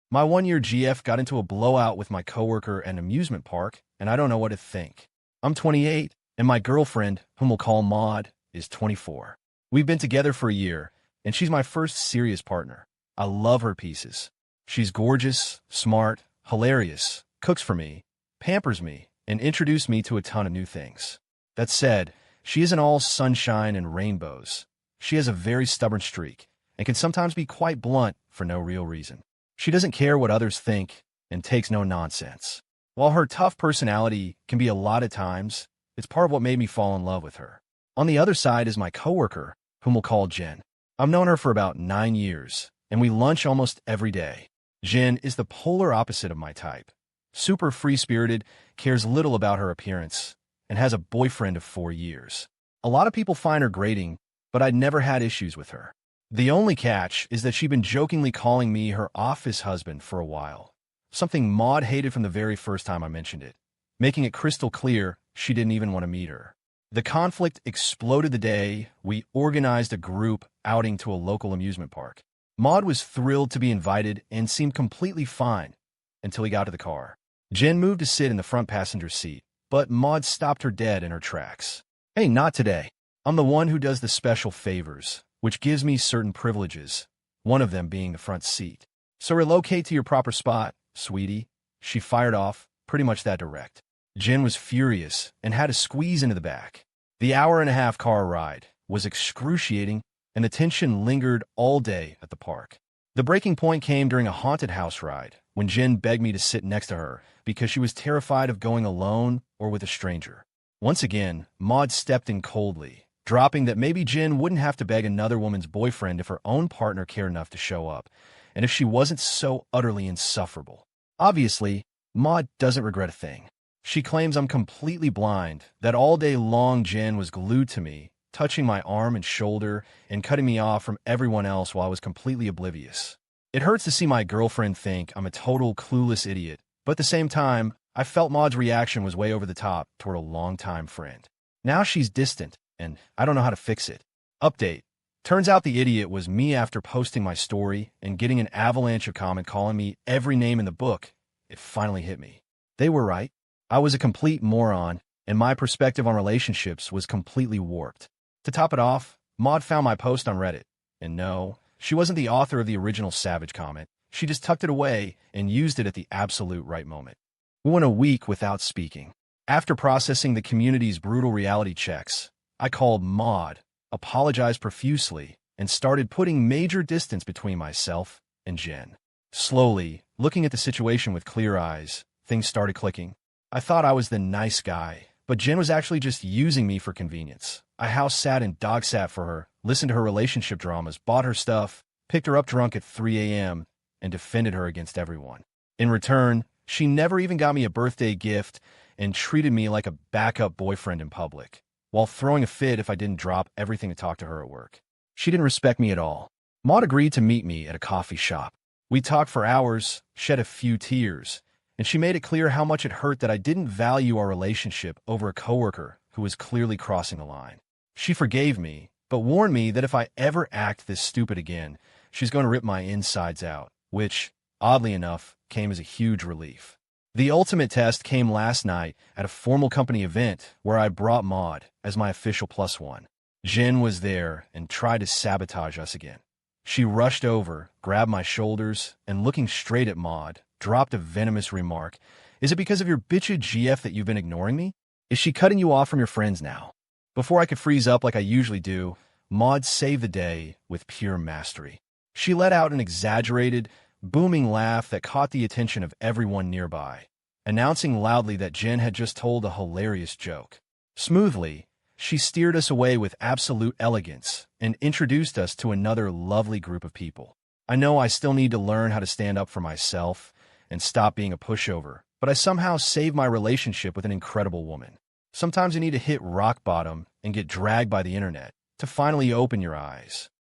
My 1 year GF got into a blowout with my coworker at an amusement park, and I don't know what to think. I'm 28, and my girlfriend, whom we'll call Maud, is 24. We've been together for a year, and she's my first serious partner. I love her pieces. She's gorgeous, smart, hilarious, cooks for me, pampers me, and introduced me to a ton of new things. That said, she isn't all sunshine and rainbows. She has a very stubborn streak, and can sometimes be quite blunt for no real reason. She doesn't care what others think and takes no nonsense. While her tough personality can be a lot at times, it's part of what made me fall in love with her. On the other side is my coworker, whom we'll call Jen. I've known her for about 9 years, and we lunch almost every day. Jen is the polar opposite of my type. Super free-spirited, cares little about her appearance, and has a boyfriend of 4 years. A lot of people find her grating, but I'd never had issues with her. The only catch is that she'd been jokingly calling me her office husband for a while, something Maud hated from the very first time I mentioned it, making it crystal clear she didn't even want to meet her. The conflict exploded the day we organized a group outing to a local amusement park. Maud was thrilled to be invited and seemed completely fine until he got to the car. Jen moved to sit in the front passenger seat, but Maud stopped her dead in her tracks. "Hey, not today. I'm the one who does the special favors, which gives me certain privileges, one of them being the front seat. So relocate to your proper spot, sweetie." She fired off, pretty much that direct. Jen was furious and had to squeeze into the back. The hour-and-a-half car ride was excruciating, and the tension lingered all day at the park. The breaking point came during a haunted house ride, when Jen begged me to sit next to her because she was terrified of going alone or with a stranger. Once again, Maud stepped in coldly, dropping that maybe Jen wouldn't have to beg another woman's boyfriend if her own partner cared enough to show up, and if she wasn't so utterly insufferable. Obviously, Maud doesn't regret a thing. She claims I'm completely blind, that all day long Jen was glued to me, touching my arm and shoulder and cutting me off from everyone else while I was completely oblivious. It hurts to see my girlfriend think I'm a total clueless idiot, but at the same time, I felt Maud's reaction was way over the top toward a longtime friend. Now she's distant, and I don't know how to fix it. Update. Turns out the idiot was me after posting my story and getting an avalanche of comments calling me every name in the book. It finally hit me. They were right. I was a complete moron, and my perspective on relationships was completely warped. To top it off, Maud found my post on Reddit. And no, she wasn't the author of the original savage comment. She just tucked it away and used it at the absolute right moment. We went a week without speaking. After processing the community's brutal reality checks, I called Maud, apologized profusely, and started putting major distance between myself and Jen. Slowly, looking at the situation with clear eyes, things started clicking. I thought I was the nice guy, but Jen was actually just using me for convenience. I house sat and dog sat for her, listened to her relationship dramas, bought her stuff, picked her up drunk at 3 a.m., and defended her against everyone. In return, she never even got me a birthday gift and treated me like a backup boyfriend in public, while throwing a fit if I didn't drop everything to talk to her at work. She didn't respect me at all. Maud agreed to meet me at a coffee shop. We talked for hours, shed a few tears, and she made it clear how much it hurt that I didn't value our relationship over a coworker who was clearly crossing the line. She forgave me, but warned me that if I ever act this stupid again, she's going to rip my insides out, which, oddly enough, came as a huge relief. The ultimate test came last night at a formal company event where I brought Maud as my official plus one. Jen was there and tried to sabotage us again. She rushed over, grabbed my shoulders, and looking straight at Maud, dropped a venomous remark. "Is it because of your bitchy GF that you've been ignoring me? Is she cutting you off from your friends now?" Before I could freeze up like I usually do, Maud saved the day with pure mastery. She let out an exaggerated, booming laugh that caught the attention of everyone nearby, announcing loudly that Jen had just told a hilarious joke. Smoothly, she steered us away with absolute elegance and introduced us to another lovely group of people. I know I still need to learn how to stand up for myself and stop being a pushover, but I somehow saved my relationship with an incredible woman. Sometimes you need to hit rock bottom and get dragged by the internet to finally open your eyes.